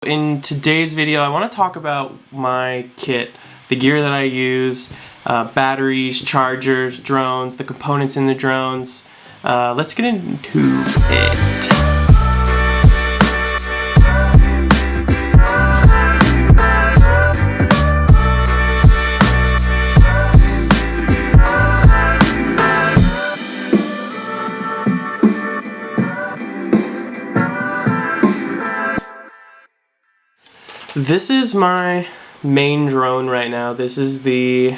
In today's video, I want to talk about my kit, the gear that I use, batteries, chargers, drones, the components in the drones. Let's get into it. This is my main drone right now. This is the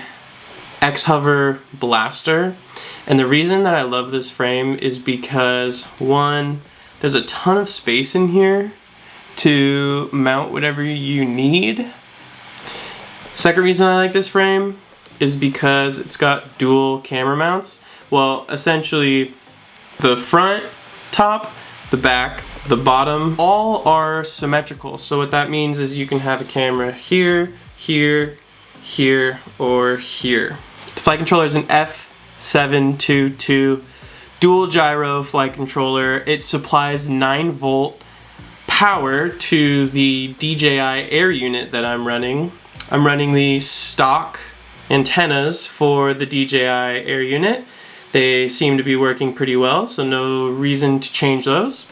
XHover Blastr, and the reason that I love this frame is because, one, there's a ton of space in here to mount whatever you need. Second reason I like this frame is because it's got dual camera mounts. Well, essentially the front, top, the back, the bottom, all are symmetrical. So what that means is you can have a camera here, here, here, or here. The flight controller is an F7 dual gyro flight controller. It supplies 9-volt power to the DJI Air Unit that I'm running. I'm running the stock antennas for the DJI Air Unit. They seem to be working pretty well, so no reason to change those.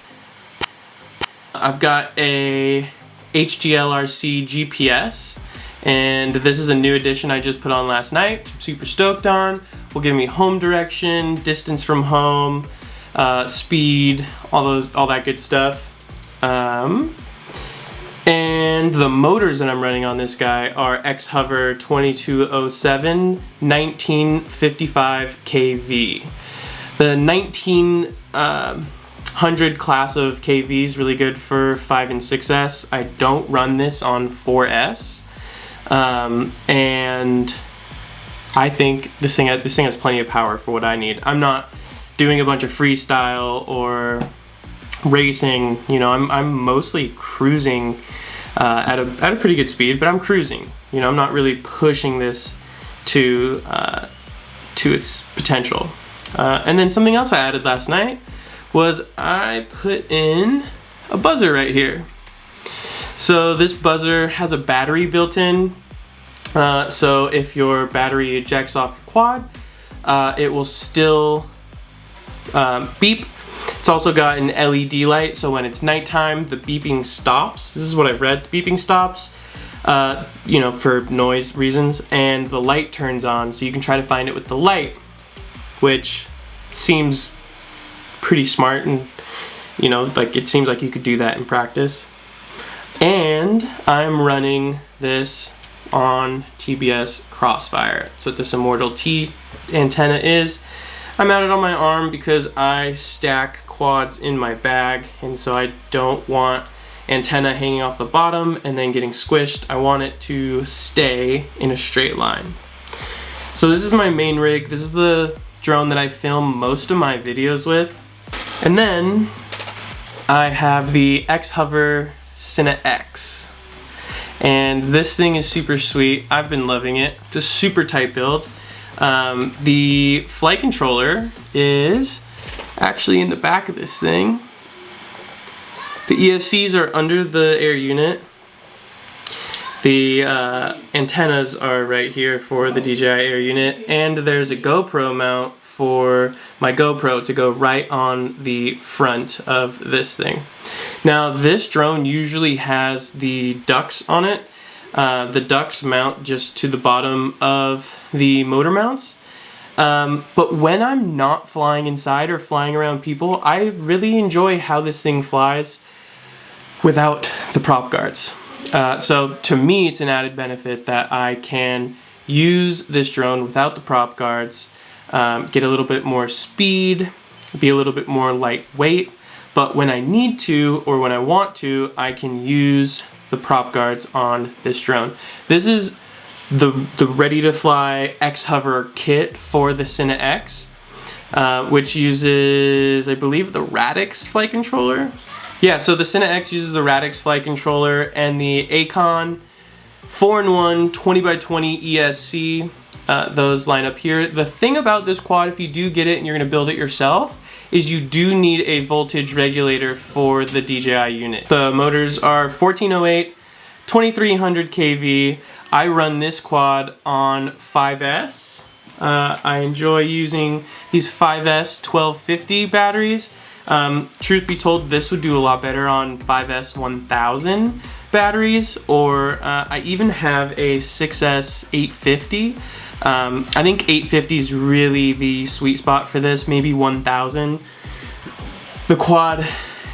I've got a HGLRC GPS, and this is a new addition I just put on last night. I'm super stoked on. Will give me home direction, distance from home, speed, all that good stuff. And the motors that I'm running on this guy are XHover 2207 1955 kV. The 1900 class of kV is really good for 5 and 6S. I don't run this on 4S, and I think this thing has plenty of power for what I need. I'm not doing a bunch of freestyle or racing. You know, I'm mostly cruising at a pretty good speed, but I'm cruising. You know, I'm not really pushing this to its potential. And then something else I added last night was I put in a buzzer right here. So this buzzer has a battery built in. So if your battery ejects off your quad, it will still beep. It's also got an LED light, so when it's nighttime, the beeping stops. This is what I've read. The beeping stops, you know, for noise reasons, and the light turns on, so you can try to find it with the light, which seems pretty smart, and you know, like, it seems like you could do that in practice. And I'm running this on TBS Crossfire. That's what this Immortal T antenna is. I mount it on my arm because I stack quads in my bag, and so I don't want antenna hanging off the bottom and then getting squished. I want it to stay in a straight line. So this is my main rig. This is the drone that I film most of my videos with. And then I have the XHover Cine X. And this thing is super sweet. I've been loving it. It's a super tight build. The flight controller is actually in the back of this thing. The ESCs are under the Air Unit. The antennas are right here for the DJI Air Unit, and there's a GoPro mount for my GoPro to go right on the front of this thing. Now, this drone usually has the ducts on it. The ducts mount just to the bottom of the motor mounts. But when I'm not flying inside or flying around people, I really enjoy how this thing flies without the prop guards. So to me, it's an added benefit that I can use this drone without the prop guards, get a little bit more speed, be a little bit more lightweight, but when I need to or when I want to, I can use the prop guards on this drone. This is the ready-to-fly XHover kit for the Cine X, which uses, I believe, the Radix flight controller. Yeah, so the Cine X uses the Radix flight controller and the Akon 4-in-1 20x20 ESC. Those line up here. The thing about this quad, if you do get it and you're going to build it yourself, is you do need a voltage regulator for the DJI unit. The motors are 1408, 2300 kV. I run this quad on 5S. I enjoy using these 5S 1250 batteries. Truth be told, this would do a lot better on 5S 1000 batteries, or I even have a 6S 850. I think 850 is really the sweet spot for this, maybe 1000. The quad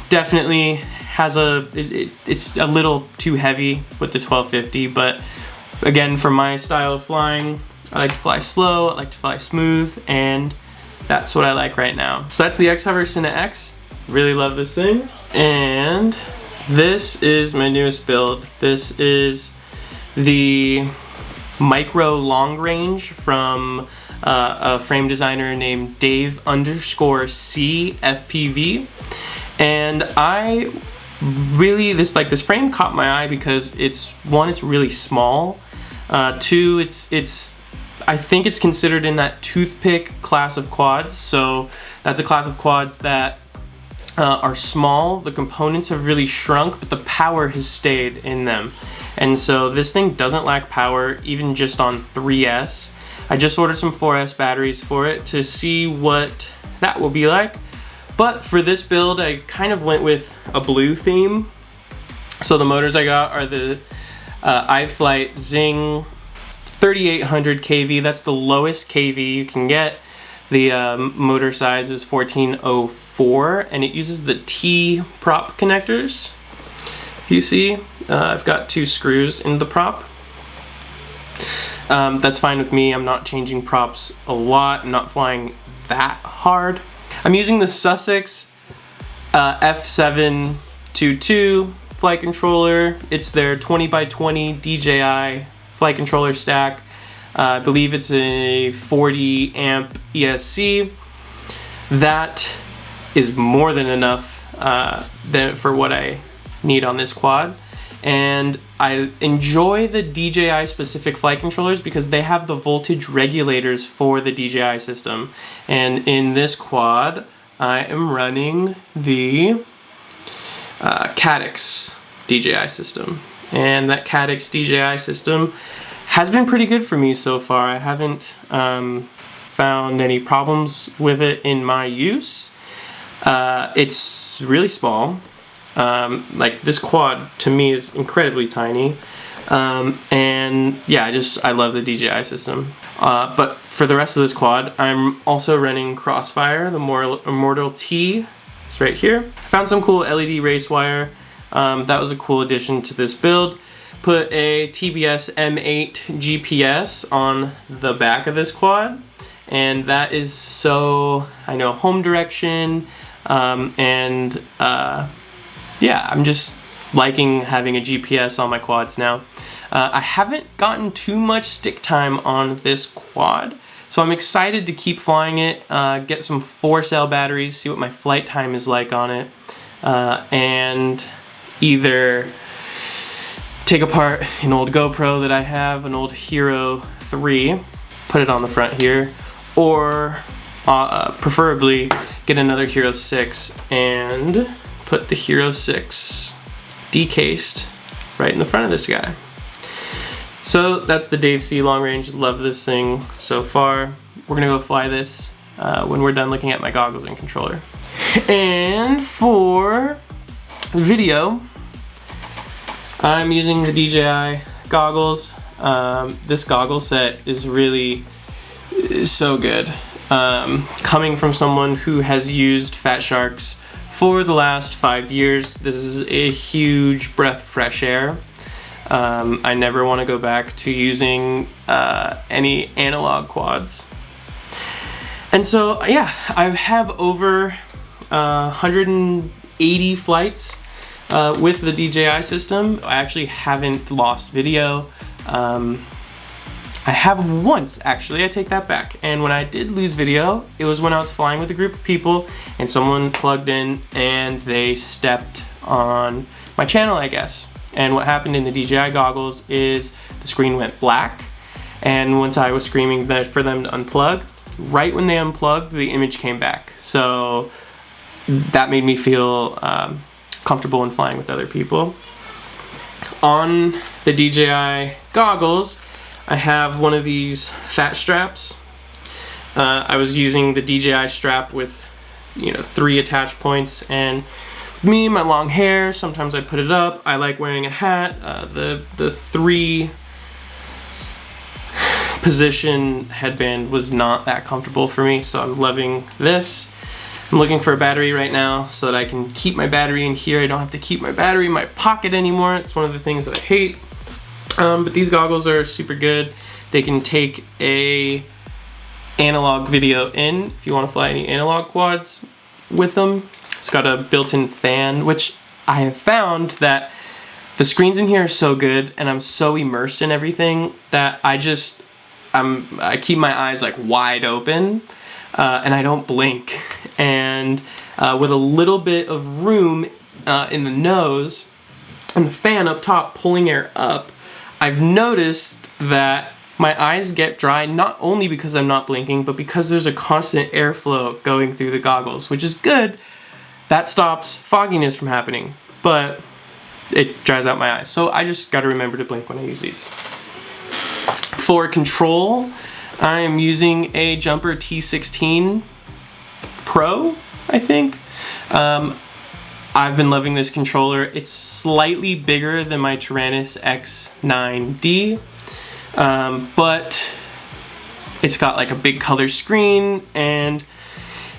definitely has it's a little too heavy with the 1250, but again, for my style of flying, I like to fly slow, I like to fly smooth, and that's what I like right now. So that's the XHover Cine X. Really love this thing. And this is my newest build. This is the micro long range from a frame designer named Dave _C FPV. And I really, this frame caught my eye because it's really small. Two, I think it's considered in that toothpick class of quads. So that's a class of quads that are small. The components have really shrunk, but the power has stayed in them. And so this thing doesn't lack power, even just on 3S. I just ordered some 4S batteries for it to see what that will be like. But for this build, I kind of went with a blue theme. So the motors I got are the iFlight Xing 3800 kV. That's the lowest kV you can get. The motor size is 1404, and it uses the T prop connectors. You see, I've got 2 screws in the prop. That's fine with me. I'm not changing props a lot. I'm not flying that hard. I'm using the Sussex F7 Flight Controller. It's their 20x20 DJI Flight Controller stack. I believe it's a 40 amp ESC. That is more than enough for what I need on this quad. And I enjoy the DJI specific flight controllers because they have the voltage regulators for the DJI system. And in this quad, I am running the Caddx DJI system. And that Caddx DJI system has been pretty good for me so far. I haven't found any problems with it in my use. It's really small. Like this quad to me is incredibly tiny. And yeah, I love the DJI system. But for the rest of this quad, I'm also running Crossfire, the Immortal T. It's right here. I found some cool LED race wire. That was a cool addition to this build. Put a TBS M8 GPS on the back of this quad, and that is so, I know, home direction, yeah, I'm just liking having a GPS on my quads now. I haven't gotten too much stick time on this quad, so I'm excited to keep flying it, get some 4-cell batteries, see what my flight time is like on it, and either take apart an old GoPro that I have, an old Hero 3, put it on the front here, or preferably get another Hero 6 and put the Hero 6 decased right in the front of this guy. So that's the Dave C long range. Love this thing so far. We're gonna go fly this when we're done looking at my goggles and controller. And for video, I'm using the DJI goggles. This goggle set is really so good. Coming from someone who has used Fat Sharks for the last 5 years, this is a huge breath of fresh air. I never want to go back to using any analog quads. And so, yeah, I have over 180 flights with the DJI system. I actually haven't lost video. I have once, actually, I take that back. And when I did lose video, it was when I was flying with a group of people and someone plugged in and they stepped on my channel, I guess. And what happened in the DJI goggles is the screen went black. And once I was screaming for them to unplug, right when they unplugged, the image came back. So that made me feel comfortable in flying with other people. On the DJI goggles, I have one of these fat straps. I was using the DJI strap with 3 attach points, and me, my long hair, sometimes I put it up. I like wearing a hat. The 3 position headband was not that comfortable for me, so I'm loving this. I'm looking for a battery right now so that I can keep my battery in here. I don't have to keep my battery in my pocket anymore. It's one of the things that I hate. But these goggles are super good. They can take a analog video in if you want to fly any analog quads with them. It's got a built-in fan, which I have found that the screens in here are so good and I'm so immersed in everything that I keep my eyes like wide open and I don't blink. And with a little bit of room in the nose and the fan up top pulling air up, I've noticed that my eyes get dry not only because I'm not blinking, but because there's a constant airflow going through the goggles, which is good. That stops fogginess from happening, but it dries out my eyes. So I just gotta remember to blink when I use these. For control, I am using a Jumper T16 Pro, I think. I've been loving this controller. It's slightly bigger than my Taranis X9D, but it's got like a big color screen, and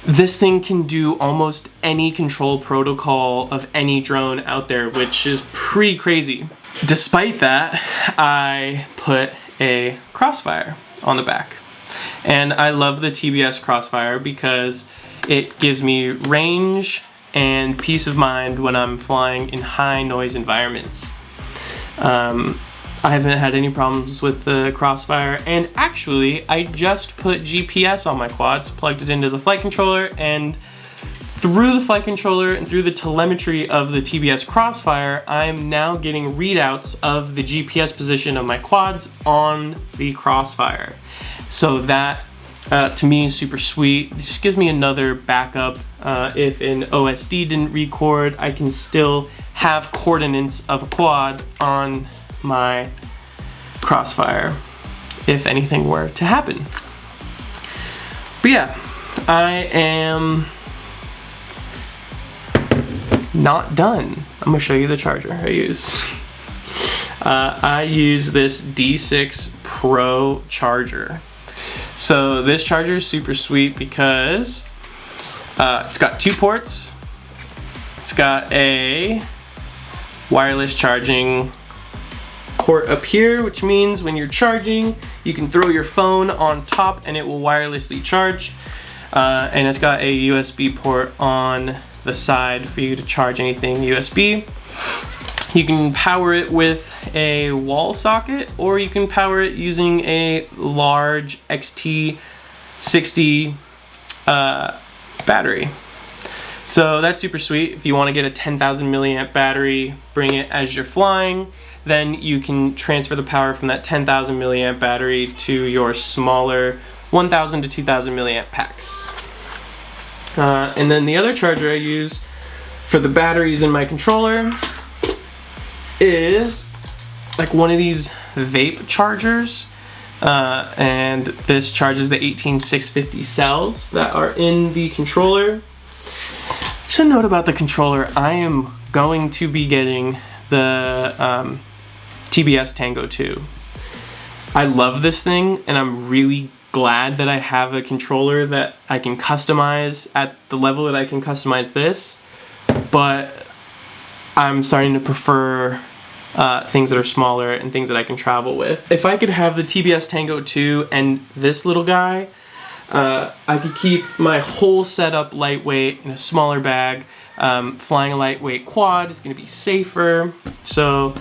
this thing can do almost any control protocol of any drone out there, which is pretty crazy. Despite that, I put a Crossfire on the back. And I love the TBS Crossfire because it gives me range and peace of mind when I'm flying in high noise environments. I haven't had any problems with the Crossfire, and actually I just put GPS on my quads, plugged it into the flight controller, and through the flight controller and through the telemetry of the TBS Crossfire, I'm now getting readouts of the GPS position of my quads on the Crossfire. So that to me is super sweet. It just gives me another backup. If an OSD didn't record, I can still have coordinates of a quad on my Crossfire if anything were to happen. But yeah, I am not done. I'm gonna show you the charger I use. I use this D6 Pro charger. So this charger is super sweet because it's got 2 ports. It's got a wireless charging port up here, which means when you're charging, you can throw your phone on top and it will wirelessly charge. And it's got a USB port on the side for you to charge anything USB. You can power it with a wall socket, or you can power it using a large XT60 battery. So that's super sweet. If you want to get a 10,000 milliamp battery, bring it as you're flying, then you can transfer the power from that 10,000 milliamp battery to your smaller 1,000 to 2,000 milliamp packs. And then the other charger I use for the batteries in my controller is like one of these vape chargers, and this charges the 18650 cells that are in the controller. Just a note about the controller, I am going to be getting the TBS Tango 2. I love this thing, and I'm really glad that I have a controller that I can customize at the level that I can customize this, but I'm starting to prefer things that are smaller and things that I can travel with. If I could have the TBS Tango 2 and this little guy, I could keep my whole setup lightweight in a smaller bag. Flying a lightweight quad is going to be safer. So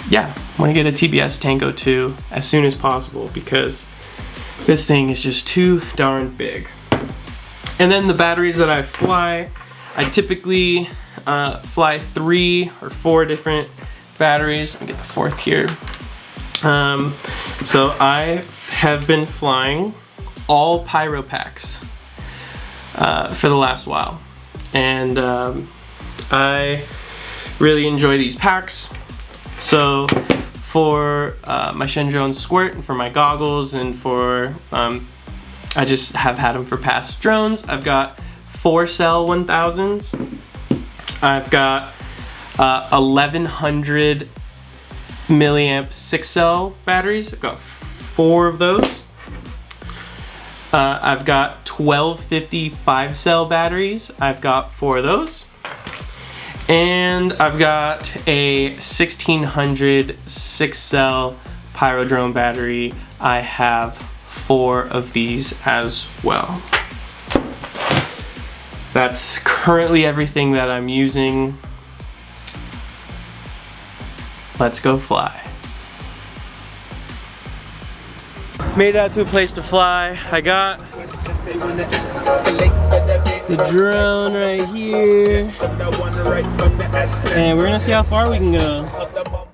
yeah, I want to get a TBS Tango 2 as soon as possible because this thing is just too darn big. And then the batteries that I fly, I typically fly 3 or 4 different batteries. Let me get the 4th here. So I have been flying all PyroPacks. for the last while, and I really enjoy these packs. So for my Shenzhou Squirt, and for my goggles, and for I just have had them for past drones. I've got 4-cell 1000s. I've got 1100 milliamp 6-cell batteries. I've got 4 of those. I've got 1250 5-cell batteries. I've got 4 of those. And I've got a 1600 6-cell Pyro drone battery. I have 4 of these as well. That's currently everything that I'm using. Let's go fly. Made it out to a place to fly. I got the drone right here, and we're gonna see how far we can go.